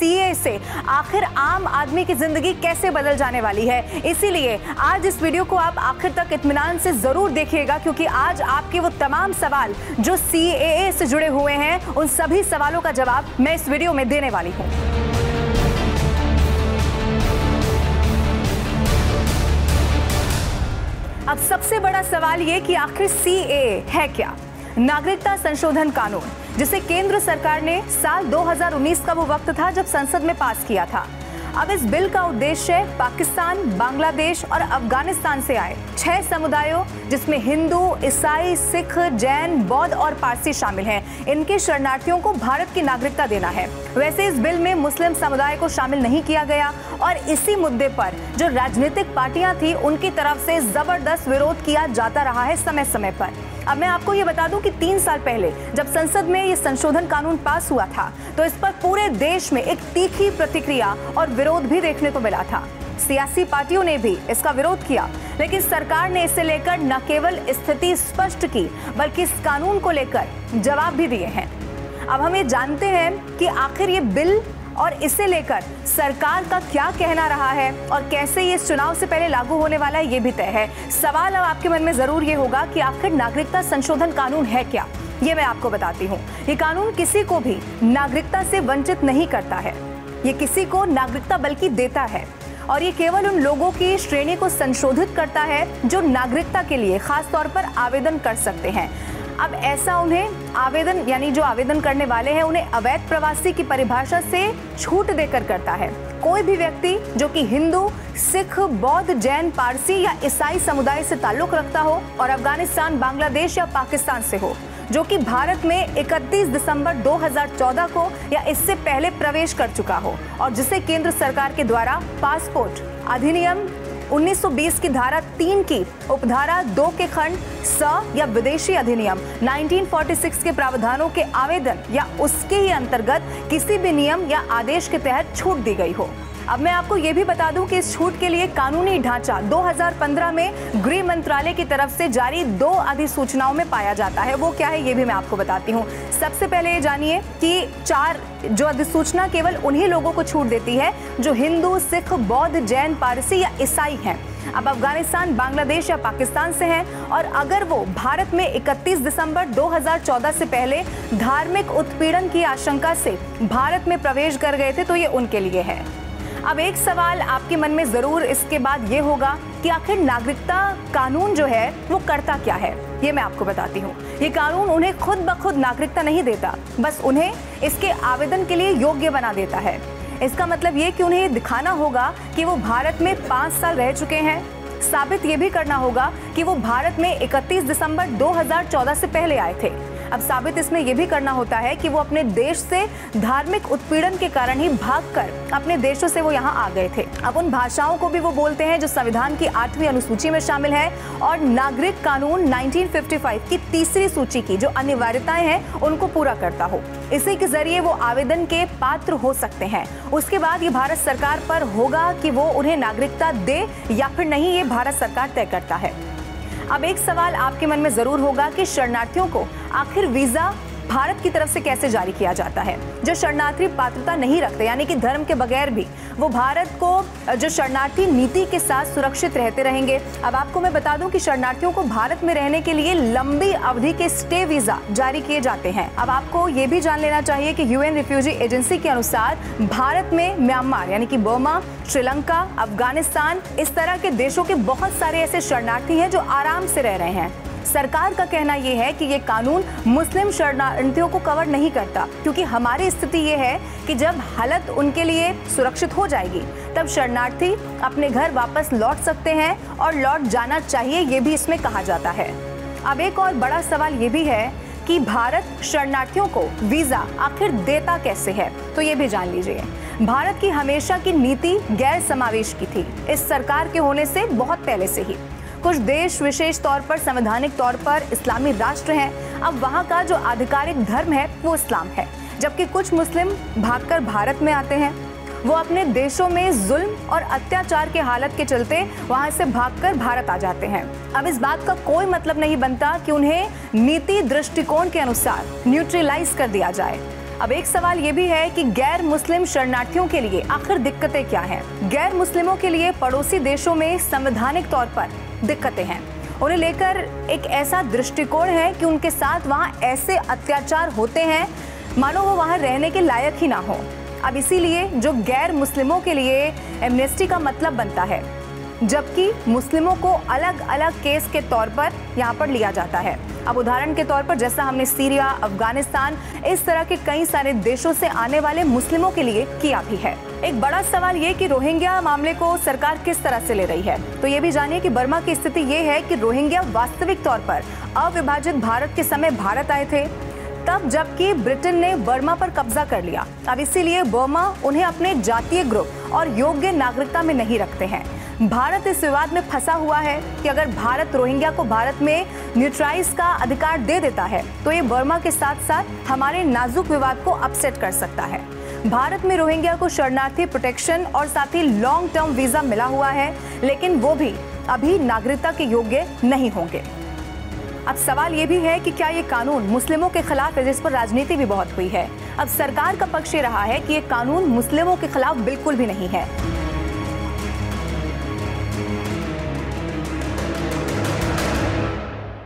CAA से आखिर आम आदमी की जिंदगी कैसे बदल जाने वाली है। इसीलिए आज इस वीडियो को आप आखिर तक इत्मीनान से जरूर देखिएगा, क्योंकि आज आपके वो तमाम सवाल जो सीएए से जुड़े हुए हैं, उन सभी सवालों का जवाब मैं इस वीडियो में देने वाली हूँ। अब सबसे बड़ा सवाल ये कि आखिर सीएए है क्या। नागरिकता संशोधन कानून, जिसे केंद्र सरकार ने साल 2019 का वो वक्त था जब संसद में पास किया था। अब इस बिल का उद्देश्य पाकिस्तान, बांग्लादेश और अफगानिस्तान से आए 6 समुदायों, जिसमें हिंदू, ईसाई, सिख, जैन, बौद्ध और पारसी शामिल हैं, इनके शरणार्थियों को भारत की नागरिकता देना है। वैसे इस बिल में मुस्लिम समुदाय को शामिल नहीं किया गया और इसी मुद्दे पर जो राजनीतिक पार्टियां थी उनकी तरफ से जबरदस्त विरोध किया जाता रहा है समय समय पर। अब मैं आपको ये बता दूं कि 3 साल पहले जब संसद में ये संशोधन कानून पास हुआ था तो इस पर पूरे देश में एक तीखी प्रतिक्रिया और विरोध भी देखने को मिला था। सियासी पार्टियों ने भी इसका विरोध किया, लेकिन सरकार ने इसे लेकर न केवल स्थिति स्पष्ट की बल्कि इस कानून को लेकर जवाब भी दिए हैं। अब हम ये जानते हैं कि आखिर ये बिल और इसे लेकर सरकार का क्या कहना रहा है और कैसे ये चुनाव से पहले लागू होने वाला है, ये भी तय है। सवाल अब आपके मन में जरूर ये होगा कि आखिर नागरिकता संशोधन कानून है क्या। ये मैं आपको बताती हूँ। ये कानून किसी को भी नागरिकता से वंचित नहीं करता है, ये किसी को नागरिकता बल्कि देता है, और ये केवल उन लोगों की श्रेणी को संशोधित करता है जो नागरिकता के लिए खास तौर पर आवेदन कर सकते हैं। अब ऐसा उन्हें आवेदन यानी जो आवेदन करने वाले हैं उन्हें अवैध प्रवासी की परिभाषा से छूट देकर करता है। कोई भी व्यक्ति जो कि हिंदू, सिख, बौद्ध, जैन, पारसी या ईसाई समुदाय से ताल्लुक रखता हो और अफगानिस्तान, बांग्लादेश या पाकिस्तान से हो, जो कि भारत में 31 दिसंबर 2014 को या इससे पहले प्रवेश कर चुका हो और जिसे केंद्र सरकार के द्वारा पासपोर्ट अधिनियम 1920 की धारा 3 की उपधारा 2 के खंड स या विदेशी अधिनियम 1946 के प्रावधानों के आवेदन या उसके ही अंतर्गत किसी भी नियम या आदेश के तहत छूट दी गई हो। अब मैं आपको ये भी बता दूं कि इस छूट के लिए कानूनी ढांचा 2015 में गृह मंत्रालय की तरफ से जारी 2 अधिसूचनाओं में पाया जाता है। वो क्या है ये भी मैं आपको बताती हूँ। सबसे पहले ये जानिए कि 4 जो अधिसूचना केवल उन्हीं लोगों को छूट देती है जो हिंदू, सिख, बौद्ध, जैन, पारसी या ईसाई हैं, अब अफगानिस्तान, बांग्लादेश या पाकिस्तान से हैं, और अगर वो भारत में 31 दिसंबर 2014 से पहले धार्मिक उत्पीड़न की आशंका से भारत में प्रवेश कर गए थे तो ये उनके लिए है। अब एक सवाल आपके मन में जरूर इसके बाद ये होगा कि आखिर नागरिकता कानून जो है वो करता क्या है। ये मैं आपको बताती हूँ। ये कानून उन्हें खुद ब खुद नागरिकता नहीं देता, बस उन्हें इसके आवेदन के लिए योग्य बना देता है। इसका मतलब ये कि उन्हें ये दिखाना होगा कि वो भारत में 5 साल रह चुके हैं। साबित ये भी करना होगा कि वो भारत में 31 दिसंबर 2014 से पहले आए थे। अब साबित इसमें यह भी करना होता है कि वो अपने देश से धार्मिक उत्पीड़न के कारण ही भागकर अपने देशों से वो यहाँ आ गए थे। अब उन भाषाओं को भी वो बोलते हैं जो संविधान की 8वीं अनुसूची में शामिल है और नागरिक कानून 1955 की 3री सूची की जो अनिवार्यताएं हैं उनको पूरा करता हो। इसी के जरिए वो आवेदन के पात्र हो सकते हैं। उसके बाद ये भारत सरकार पर होगा कि वो उन्हें नागरिकता दे या फिर नहीं, ये भारत सरकार तय करता है। अब एक सवाल आपके मन में जरूर होगा कि शरणार्थियों को आखिर वीजा भारत की तरफ से कैसे जारी किया जाता है। जो शरणार्थी पात्रता नहीं रखते यानी कि धर्म के बगैर भी वो भारत को जो शरणार्थी नीति के साथ सुरक्षित रहते रहेंगे। अब आपको मैं बता दूं कि शरणार्थियों को भारत में रहने के लिए लंबी अवधि के स्टे वीजा जारी किए जाते हैं। अब आपको ये भी जान लेना चाहिए कि यूएन रिफ्यूजी एजेंसी के अनुसार भारत में म्यांमार यानी कि बर्मा, श्रीलंका, अफगानिस्तान इस तरह के देशों के बहुत सारे ऐसे शरणार्थी हैं जो आराम से रह रहे हैं। सरकार का कहना यह है कि ये कानून मुस्लिम शरणार्थियों को कवर नहीं करता, क्योंकि हमारी स्थिति ये है कि जब हालत उनके लिए सुरक्षित हो जाएगी तब शरणार्थी अपने घर वापस लौट सकते हैं और लौट जाना चाहिए, ये भी इसमें कहा जाता है। अब एक और बड़ा सवाल ये भी है कि भारत शरणार्थियों को वीजा आखिर देता कैसे है, तो ये भी जान लीजिए। भारत की हमेशा की नीति गैर समावेश की थी, इस सरकार के होने से बहुत पहले से ही। कुछ देश विशेष तौर पर संवैधानिक तौर पर इस्लामी राष्ट्र हैं। अब वहाँ का जो आधिकारिक धर्म है वो इस्लाम है, जबकि कुछ मुस्लिम भागकर भारत में आते हैं। वो अपने देशों में जुल्म और अत्याचार के हालत के चलते वहाँ से भागकर भारत आ जाते हैं। अब इस बात का कोई मतलब नहीं बनता कि उन्हें नीति दृष्टिकोण के अनुसार न्यूट्रलाइज कर दिया जाए। अब एक सवाल ये भी है कि गैर मुस्लिम शरणार्थियों के लिए आखिर दिक्कतें क्या हैं? गैर मुस्लिमों के लिए पड़ोसी देशों में संवैधानिक तौर पर दिक्कतें हैं। उन्हें लेकर एक ऐसा दृष्टिकोण है कि उनके साथ वहाँ ऐसे अत्याचार होते हैं मानो वो वहाँ रहने के लायक ही ना हो। अब इसीलिए जो गैर मुस्लिमों के लिए एमनेस्टी का मतलब बनता है, जबकि मुस्लिमों को अलग अलग केस के तौर पर यहाँ पर लिया जाता है। अब उदाहरण के तौर पर जैसा हमने सीरिया, अफगानिस्तान, इस तरह के कई सारे देशों से आने वाले मुस्लिमों के लिए किया भी है। एक बड़ा सवाल ये कि रोहिंग्या मामले को सरकार किस तरह से ले रही है। तो ये भी जानिए कि बर्मा की स्थिति ये है कि रोहिंग्या वास्तविक तौर पर अविभाजित भारत के समय भारत आए थे, तब जबकि ब्रिटेन ने बर्मा पर कब्जा कर लिया। अब इसीलिए बर्मा उन्हें अपने जातीय ग्रुप और योग्य नागरिकता में नहीं रखते हैं। भारत इस विवाद में फंसा हुआ है कि अगर भारत रोहिंग्या को भारत में न्यूट्राइज का अधिकार दे देता है तो ये बर्मा के साथ साथ हमारे नाजुक विवाद को अपसेट कर सकता है। भारत में रोहिंग्या को शरणार्थी प्रोटेक्शन और साथ ही लॉन्ग टर्म वीजा मिला हुआ है, लेकिन वो भी अभी नागरिकता के योग्य नहीं होंगे। अब सवाल ये भी है कि क्या ये कानून मुस्लिमों के खिलाफ है, जिस पर राजनीति भी बहुत हुई है। अब सरकार का पक्ष ये रहा है कि ये कानून मुस्लिमों के खिलाफ बिल्कुल भी नहीं है।